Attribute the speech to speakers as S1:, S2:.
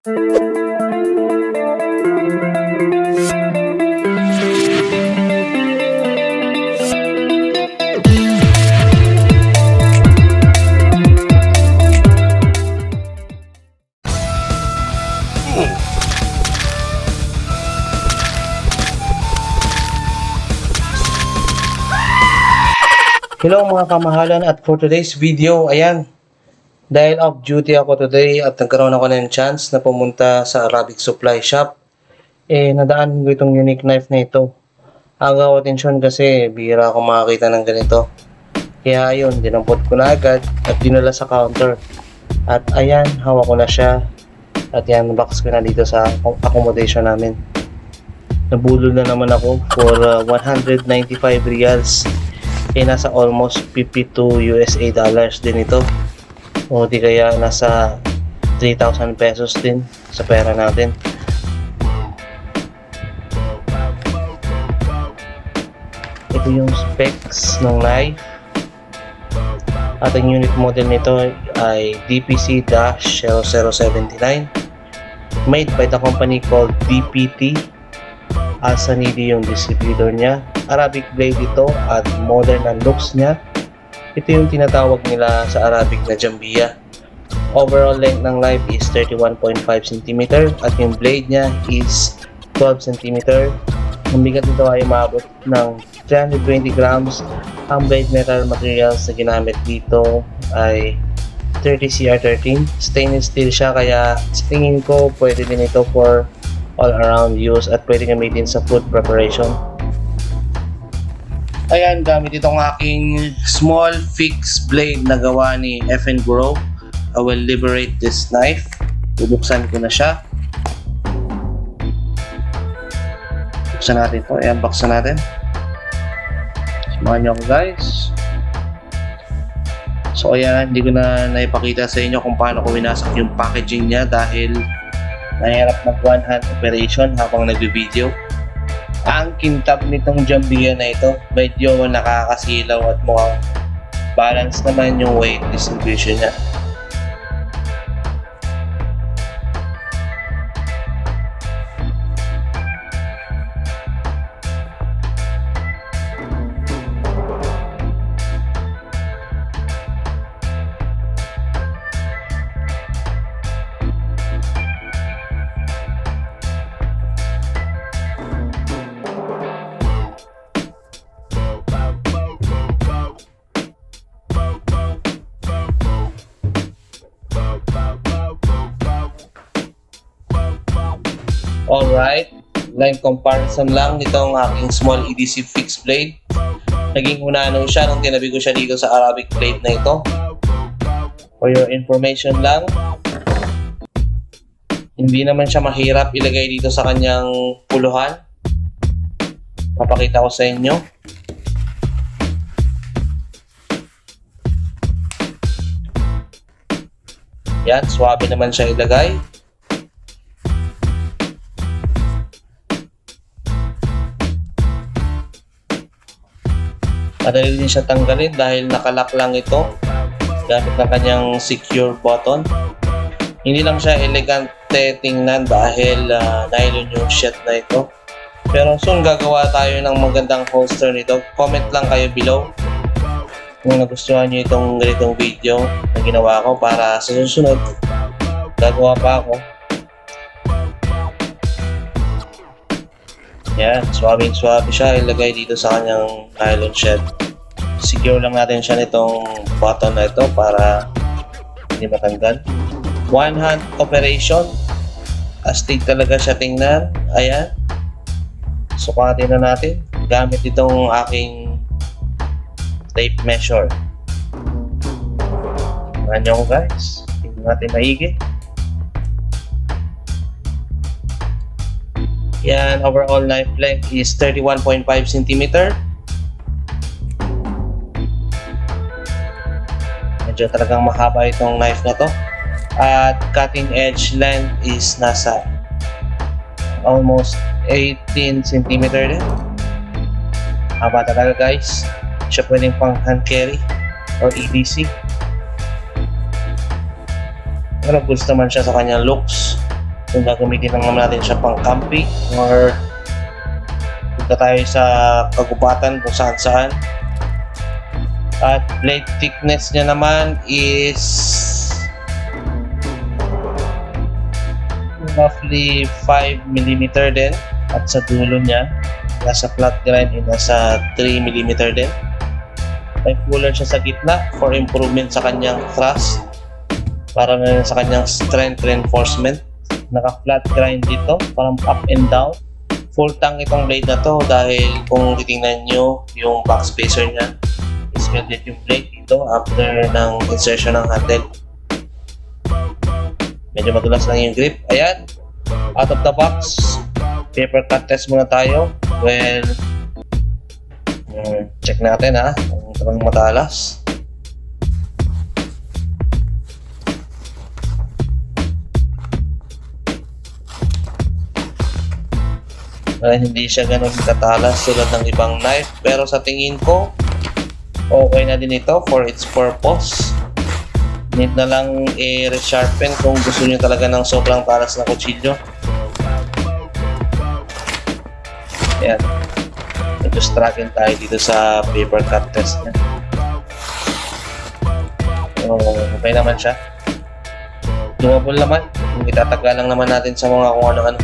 S1: Hello mga kamahalan, at for today's video, ayan, dahil off duty ako today at nagkaroon ako ng chance na pumunta sa Arabic Supply Shop, nadaan ko itong unique knife na ito. Agaw atensyon kasi bihira ako makakita ng ganito. Kaya ayun, dinampot ko na agad at dinala sa counter. At ayan, hawak ko na siya. At yan, box ko na dito sa accommodation namin. Nabulol na naman ako for 195 reals. Nasa almost 52 USA dollars din ito, o di kaya nasa 3,000 pesos din sa pera natin. Ito yung specs ng knife at ang unit model nito ay DPC-0079, made by the company called DPT. Al-Sanidi yung distributor niya. Arabic blade ito at modern ang looks niya. Ito yung tinatawag nila sa Arabic na Jambia. Overall length ng knife is 31.5 cm at yung blade niya is 12 cm. Ang bigat nito ay maabot ng 320 grams. Ang blade metal materials na ginamit dito ay 30CR13. Stainless steel siya, kaya sa tingin ko pwede din ito for all around use at pwede gamitin sa food preparation. Ayan, gamit itong aking small fixed blade na gawa ni FN Grow. I will liberate this knife. Bubuksan ko na siya. Buksan natin ito. Ayan, buksan natin. Samahan nyo ako, guys. So ayan, hindi ko na naipakita sa inyo kung paano ko winasak yung packaging niya dahil nahirap mag one hand operation habang nag-video. Ang kintab nitong Jambia na ito, medyo nakakasilaw at mukhang balance naman yung weight distribution niya. Alright, line comparison lang nitong aking small EDC fixed blade. Naging unano siya nung tinabi ko siya dito sa Arabic blade na ito. For your information lang, hindi naman siya mahirap ilagay dito sa kanyang puluhan. Papakita ko sa inyo. Yan, swabe naman siya ilagay. Madali din siya tanggalin dahil nakalock lang ito gamit ng kanyang secure button. Hindi lang siya elegante tingnan dahil nylon yung shit na ito. Pero soon gagawa tayo ng magandang holster nito. Comment lang kayo below kung nagustuhan nyo itong ganitong video na ginawa ko, para sa susunod gagawa pa ako. Yan, swabing siya ilagay dito sa kanyang nylon shed. Secure lang natin siya nitong button na ito para hindi matanggal. One hand operation. Astig talaga siya tingnan. Ayan. Sukatin na natin gamit itong aking tape measure. Tingnan nyo guys. Tingnan natin maigi. Yan, overall knife length is 31.5 cm. Medyo talagang mahaba itong knife na to. At cutting edge length is nasa almost 18 cm din. Haba talaga guys. Siya pwedeng pang hand carry or EDC. Pero goods naman siya sa kanyang looks. Kung gagamitin lang naman natin siya pang camping or punta tayo sa kagubatan kung saan saan. At blade thickness niya naman is roughly 5mm din, at sa dulo niya nasa flat grind nasa 3mm din. May puller siya sa gitna for improvement sa kanyang thrust, para na sa kanyang strength reinforcement. Naka flat grind dito, parang up and down. Full tank itong blade na to, dahil kung titingnan nyo yung back spacer niya, is welded yung blade dito after ng insertion ng handle. Medyo madulas lang yung grip. Ayan, out of the box, paper cut test muna tayo. Well, check natin kung talagang matalas. Hindi siya ganun katalas tulad ng ibang knife, pero sa tingin ko okay na din ito for its purpose. Need na lang i-resharpen kung gusto nyo talaga ng sobrang talas na kutsilyo. Ayan, medyo struggle tayo dito sa paper cut test niya. So, okay naman siya. Doable naman, itataga lang naman natin sa mga kung ano-ano.